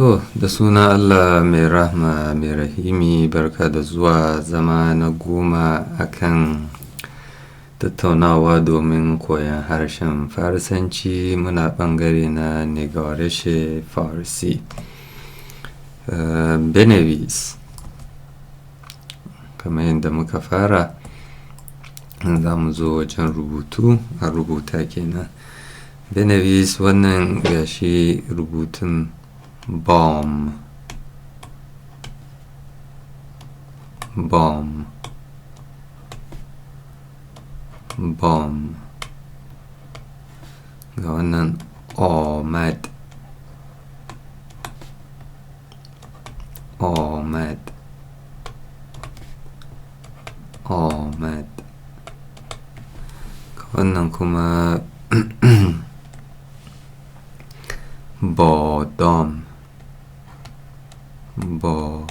To, da suna Allah mai rahma mai rahimi, barka da zuwa zama na goma akan tattaunawa domin koyon harshen Farisanci. Muna ɓangare na negawareshe Farsi. Benevis, kamar yadda muka fara, za mu zo wajen rubutu, a rubuta kenan. Benevis, wannan gashi rubutun bomb, bomb, bomb. Ga wannan omad, omad, omad. Ga wannan kuma bodom, bodom,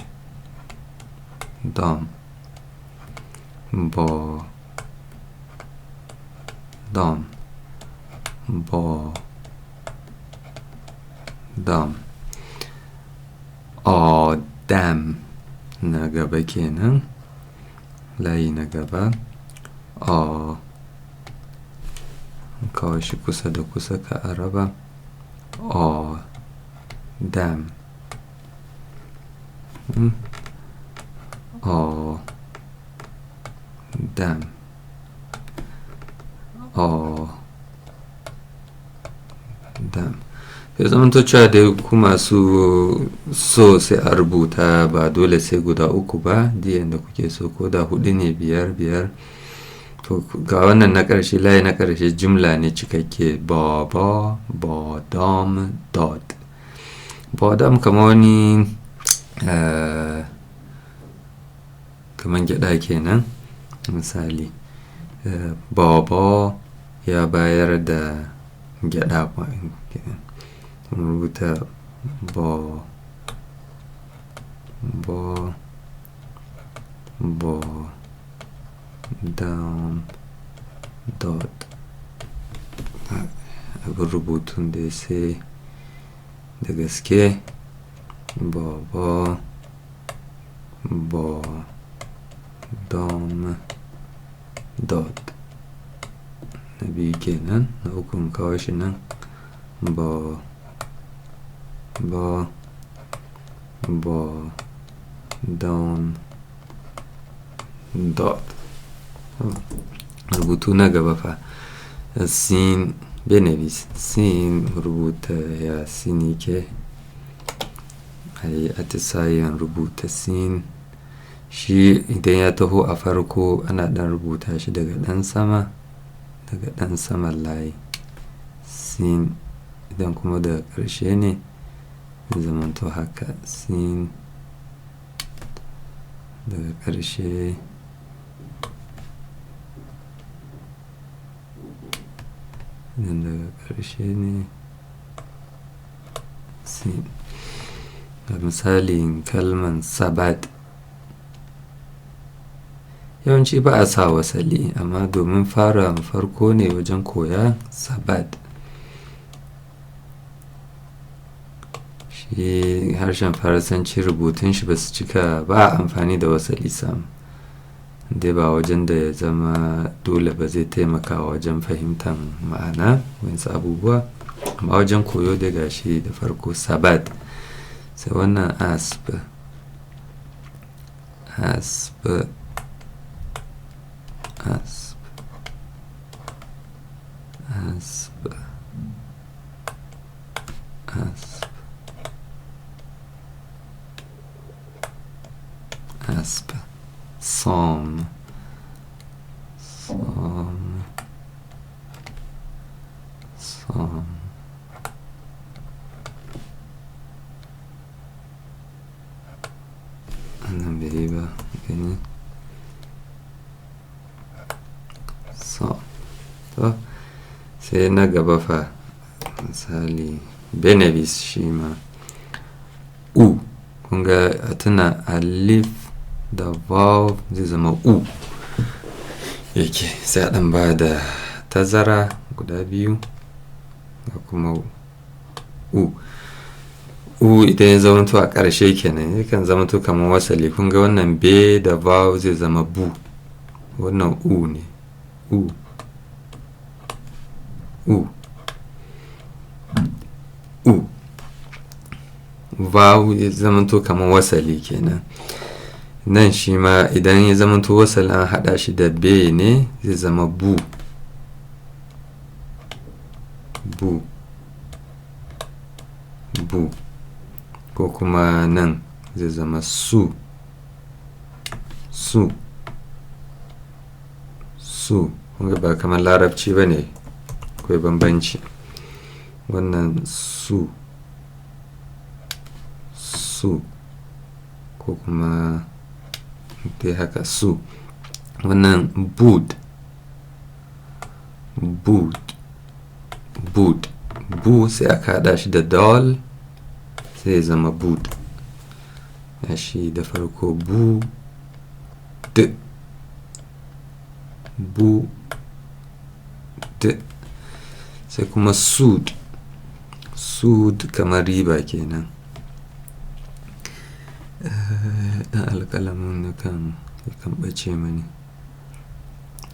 bodom, bodom. Adam na gaba kenan, layi na gaba. Kawo shi kusa da kusa ka araba. Dam, dam, dam. Ya zamanto cewa dai ku masu so sai a rubuta, ba dole sai guda uku ba, diyan da kuke so, ko da hudu ne, biyar. To ga wannan na ƙarshe, layi na ƙarshe jumla ne cikakke. Baba, bodom, dot. Bodom kamar wani kamar gyaɗa kenan. Misali, baba ya bayar da gyaɗa kenan. Rubuta bo, down, dot. Abin rubutun da sai da gaske. Baba, dom, dot. Na biyu kenan. Na ukun kawo shi nan. Dom, dot. Rubutu na gaba fa. Sin, benevis. Sin rubuta ya sini ke. Ai atisayen rubuta sin. Shi idan ya taho a farko ana ɗan rubuta shi daga ɗan sama, daga ɗan saman layi. Sin. Idan kuma daga ƙarshe ne, zamanto haka. Sin daga ƙarshe. Idan daga ƙarshe ne, sin. Ga misalin kalman sabat. Yawanci ba a sa wasali, amma domin fara farko ne wajen koya sabat. Shi harshen Farisanci rubutun shi ba su cika, ba a amfani da wasali sam. Dai ba wajen da ya zama dole ba, zai taimaka wajen fahimtar ma'ana wasu abubuwa. Amma wajen koyo da gashi da farko sabat. Sai wannan asp, asp, asp, asp, asp, asp. Som, som, som. Annan bai yi ba, gani. So, to sai na gaba fa. Misali, benevis shi ma. Kun ga a tuna alif da vav zai zama yake, sai a ɗan ba da tazara guda biyu ga kuma u idan ya zamanto a ƙarshe kenan yakan zamanto kamar wasali. kun ga wannan be da vowel zai zama bu, wannan u ne, u u u. Vowel ya zamanto kamar wasali kenan. Nan shi ma idan ya zamanto wasali an haɗa shi da be ne zai zama bu, bu bu. Ko kuma nan zai zama su, su su. kunga ba kamar larabci ba ne, akwai bambanci. wannan su, su. ko kuma dai haka su. wannan boot, boot, boot. Bu sai aka haɗa shi da dal sai zama boot. shi da farko bu d, bu d. sai kuma suit, suit kamar riba kenan. dan alƙalamin kan ɓace mani.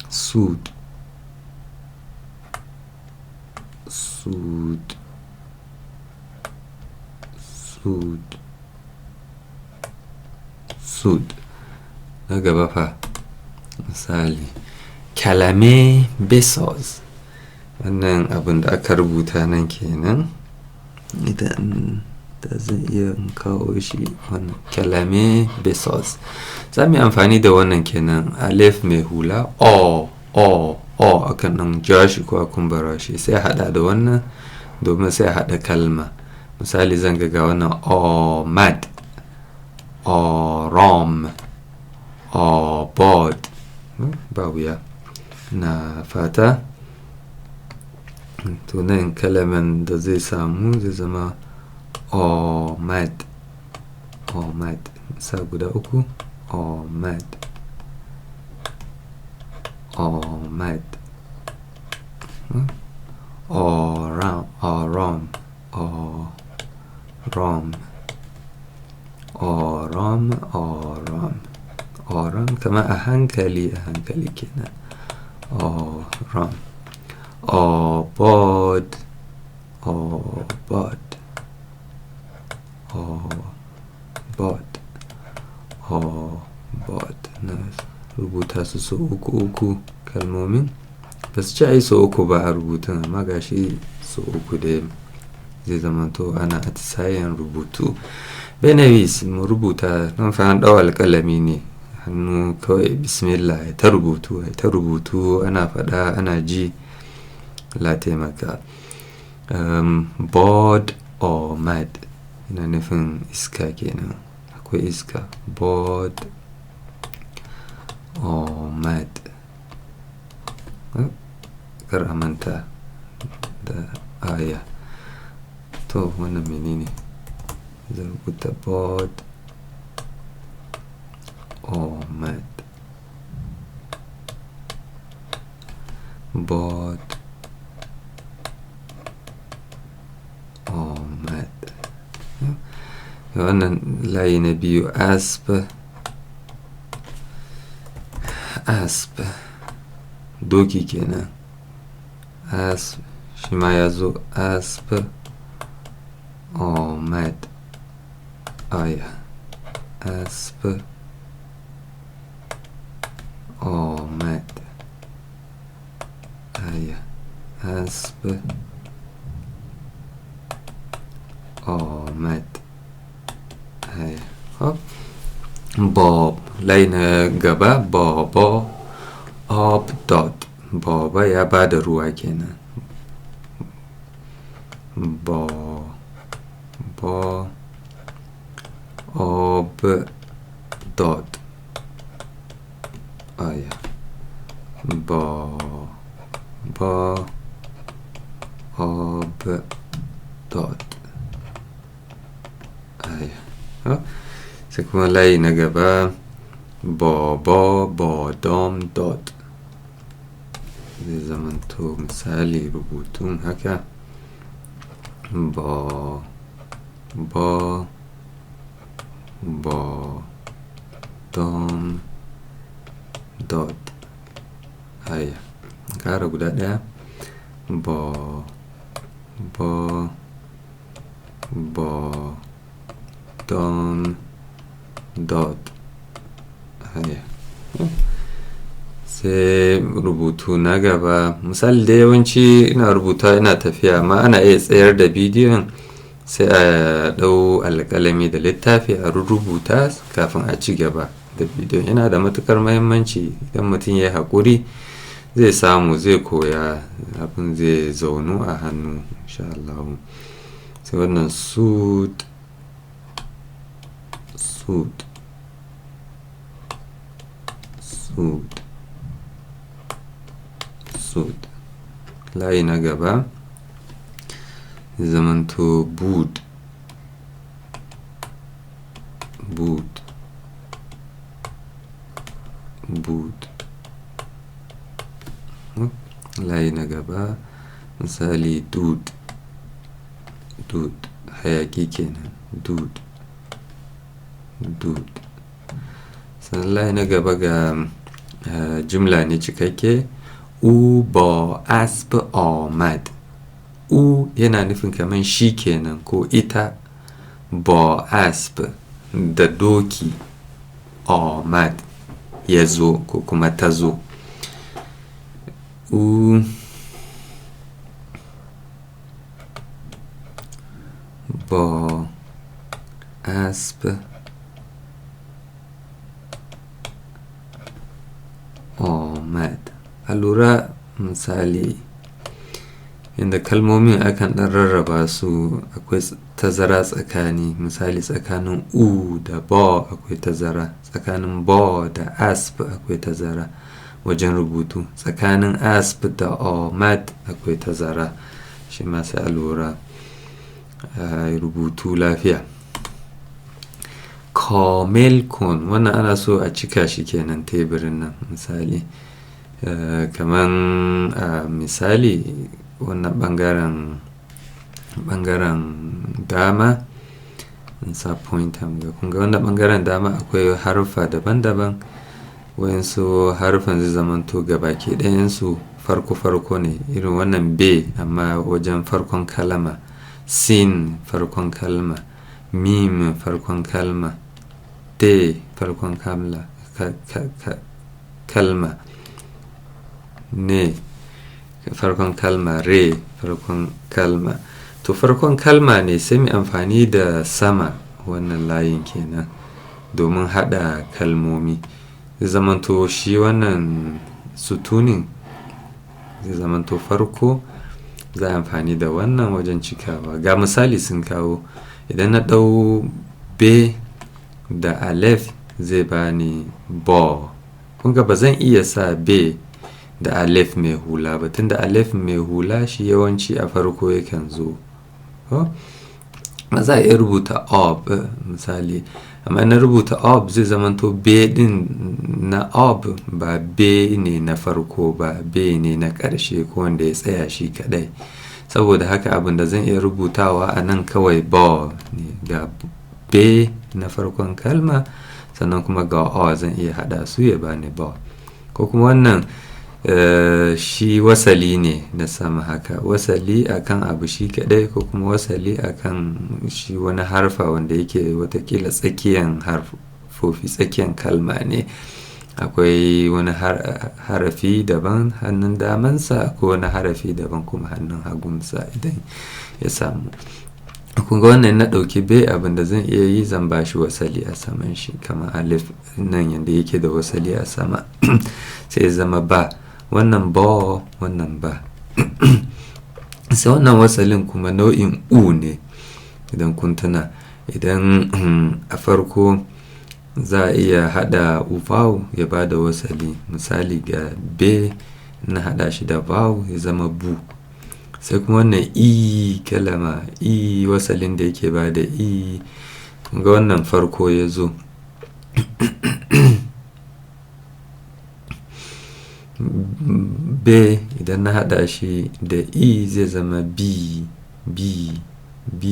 suit, suit, suit, suit. na gaba fa misali kalame besos. wannan abin da aka rubuta nan kenan. idan da zan iya kawo shi, wannan kalame besos. za mu yi amfani da wannan kenan, alif mai hula o akan nan ja shi ko a kumbura shi sai a hada da wannan domin sai a hada kalma. misali zan ga wannan o mad, o rom, o bod. ba wuya na fata. to nan kalaman da zai samu zai zama o mad, o mad. sa guda uku o mad, o mad. o rom, o rom, o rom, o rom, o rom, o rom. kama a hankali a hankali kenan. o rom, o bod, o bod, o bod, o bod. na rubuta su so uku kalmomin. ba su ci a yi so uku ba a rubutun, amma gashi so uku da zai zamanto ana atisayen rubutu. benawis mu rubuta nan fa an ɗau alƙalami ne, hannu kawai bismillah ta rubutu, ta rubutu ana faɗa ana ji. la taimaka. bod or mad yana nufin iska kenan, akwai iska. bod or mad. kar a manta da aya. to wannan menene? zan rubuta bod or mad, bod or mad. wannan layi na biyu asp, asp doki kenan. asp shi ma ya zo asp or mad, aya. asp or mad, aya. asp or mad, aya. bob layi na gaba bobo, ob dot. boba ya ba da ruwa kenan. bo ob dot, aya. bo ob dot, aya. sai kuma layi na gaba bodom dot. zai zamanto misali rubutun haka ba, ba, don, dot. Haya, ƙara guda ɗaya. Ba, ba, ba, don, dot. Haya. Sai rubutu na gaba. Misali da yawanci ina rubuta ina tafiya, amma ana iya tsayar da bidiyon sai a ɗau alƙalami da littafi a rubuta kafin a ci gaba da bidiyon. Yana da matuƙar muhimmanci. Idan mutum ya yi haƙuri zai samu, zai koya, abin zai zaunu a hannu insha Allah. Sai wannan suit, suit, suit, suit. Layi na gaba zamanto boot, boot, boot. Layi na gaba misali dude, dude, hayaki kenan, dude, dude. Sannan layi na gaba ga jumla ne cikakke. او با اسب آمد. او yana nufin kaman shi kenan ko ita. با اسب da doki. آمد ya zo ko kuma ta zo. او با اسب آمد. A lura misali inda kalmomin akan ɗan rarraba su, akwai tazara tsakani. Misali tsakanin u da ba akwai tazara, tsakanin ba da asp akwai tazara wajen rubutu, tsakanin asp da amad akwai tazara. Shi ma sai a lura rubutu lafiya. Kamil kun, wannan ana so a cika shi kenan teburin nan. Misali kaman misali wannan bangaren dama in sa pointer ga kunga wannan bangaren dama akwai harfa daban-daban. Wayansu harfan zai zamanto gabaki ɗayansu farko ne, irin wannan b amma wajen farkon kalma, sin farkon kalma, mim farkon kalma, t farkon kalma, ne farkon kalma, re farkon kalma. To farkon kalma ne sai mu amfani da sama, wannan layin kenan, domin hada kalmomi. Zai zamanto shi wannan sutunin zai zamanto farko, za amfani da wannan wajen cikawa. Ga misali sun kawo, idan na dau b da alef zai bani ba. Kunga ba zan iya sa b da alef mai hula ba, tunda alef mai hula shi yawanci a farko yakan zo. Za a iya rubuta ob misali, amma na rubuta ob zai zamanto b din na ob ba b ne na farko ba, b ne na ƙarshe ko wanda ya tsaya shi kadai. Saboda haka abin da zan iya rubutawa a nan kawai ba ne, ga b na farkon kalma sannan kuma ga o zan iya hada su ya bani ba. Ko kuma wannan shi wasali ne na sama haka, wasali akan abu shi kadai, ko kuma wasali akan shi wani harfa wanda yake watakila tsakiyan harfofi, tsakiyan kalma ne. Akwai wani harafi daban hannun damansa, ko wani harafi daban kuma hannun hagunsa idan ya samu. Kunga wannan na ɗauki bai, abinda zan iya yi zan ba shi wasali a saman shi, kamar alif nan yadda yake da wasali a sama sai zama ba. Wannan ba, wannan ba. Sai wannan wasalin kuma nau'in u ne. Idan kun tuna, idan a farko za a iya hada uvaw ya ba da wasali. Misali ga b na hada shi da vaw ya zama bu. Sai kuma wannan i kalama, i wasalin da yake ba da i, ga wannan farko ya zo. B idan na hada shi da i zai zama b, b, b,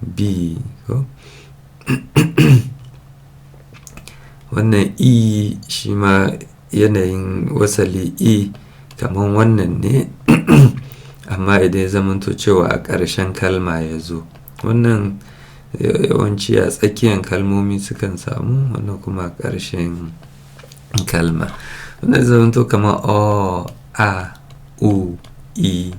bi ko wannan i shi ma yanayin wasali i kamar wannan ne amma idan ya zamanto cewa a ƙarshen kalma ya zo, wannan yawanci a tsakiyar kalmomi sukan samu, wannan kuma a ƙarshen kalma. Wannan zamanto kamar o, a, u, i,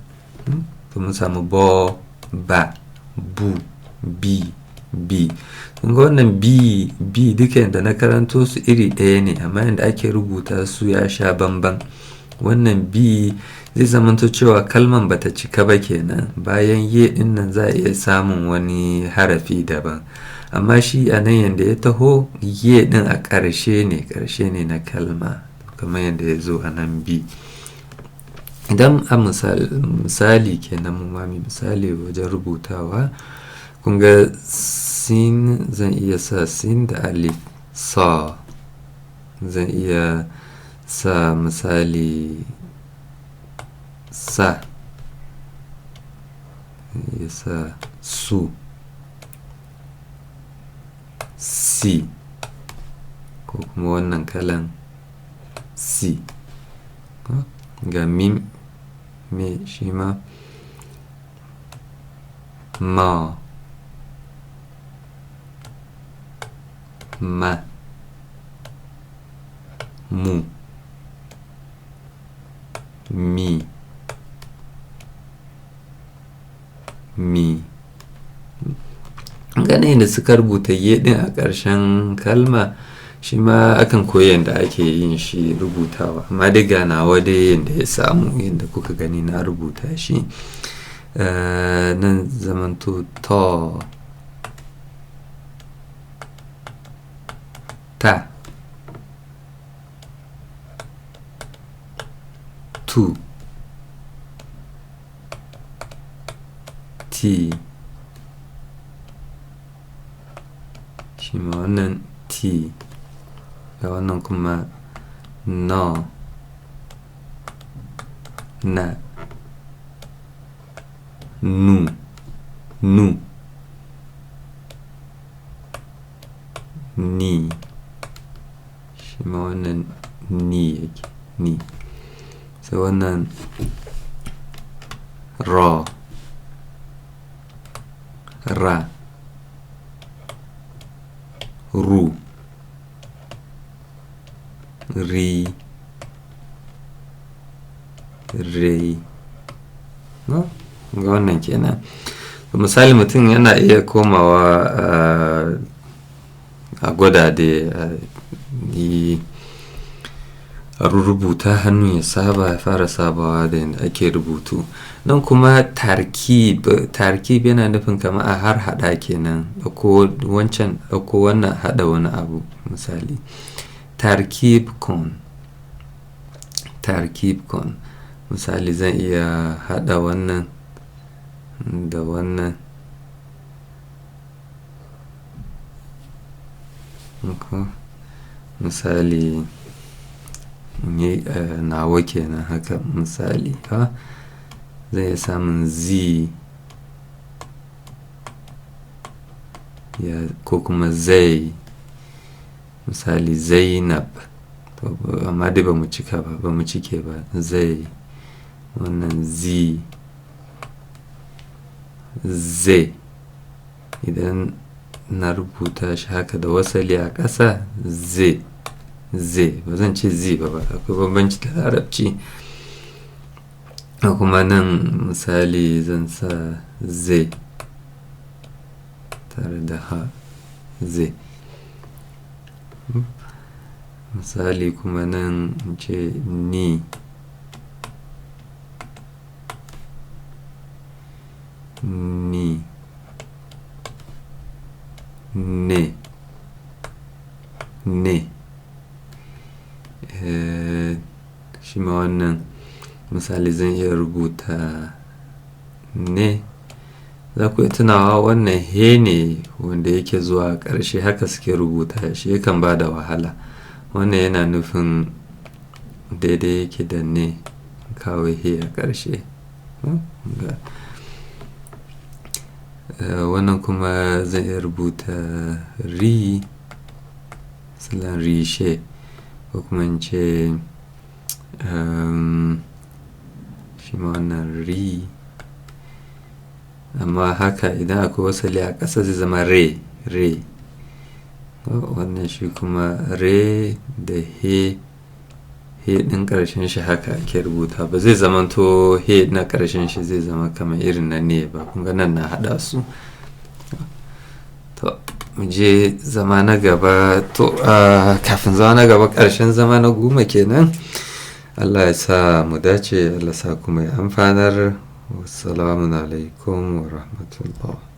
mun samu bo, ba, bu, bi, bi. Kun ga wannan bi duka yadda na karanto su iri ɗaya ne, amma yadda ake rubuta su ya sha bamban. Wannan bi zai zamanto cewa kalman bata cika ba kenan, bayan ye din nan za a iya samun wani harafi daban, amma shi a nan yadda ya taho ye din a ƙarshe ne na kalma, kamar yadda ya zo a nan bi. Idan a misali kenan mu mami misali wajen rubutawa, kun ga sin zan iya sa sin da alif, sa zan iya sa misali sa, ya sa su, si, ko kuma wannan kalan si. Ga mim me shi ma ma, ma, mu, mi, mi. Ganin da suka rubuta ye din a ƙarshen kalma shi ma akan koyi yadda ake yin shi rubutawa, amma dai ganawa dai yadda ya samu yadda kuka gani na rubuta shi. Nan zamanto to, ta, tu, ti, shi ma wannan ti, ga wannan kuma no, na, nu, nu, ni, shi ma wannan ni yake, ni. Sai wannan ra, ra, ru, ri, re. No? Ga wannan kenan. Misali mutum yana iya komawa a gwada da rubuta hannu ya fara sabawa da yadda ake rubutu. Nan kuma tarkib yana nufin kamar a har hada kenan, ko wancan ko wannan hada wani abu. Misali tarkib kon, misali zan iya hada wannan da wannan, misali nawa kenan haka, misali zai iya samun z ko kuma zai, misali zainab, amma dai ba mu cike ba zai, wannan z, zai. Idan na rubuta shi haka da wasali a ƙasa zai, ba zan ce zi ba, akwai bambanci da larabci. Kuma nan misali zan sa zai tare da ha, zai. Misali kuma nan ce ni, ni, ne, ne. Shi ma wannan misali zan iya rubuta ne, za ku tunawa wannan he ne wanda yake zuwa ƙarshe, haka suke rubuta shi, yakan ba da wahala. Wannan yana nufin daidai yake da ne, kawai he a ƙarshe. wannan kuma zan iya rubuta ri salon rishe ko kuma in ce shi ma wannan ri, amma haka idan akwai wasali a ƙasa zai zama re. Wannan shi kuma re da he ɗin ƙarshen shi haka ake rubuta, ba zai zama to he na ƙarshen shi zai zama kamar irin na ne ba. kun ga nan na haɗa su. To mu je zama na gaba. To kafin zama na gaba, ƙarshen zama na goma kenan. Allah ya sa mu dace, Allah sa kuma ya amfanar. Wassalamu alaikum wa rahmatullah.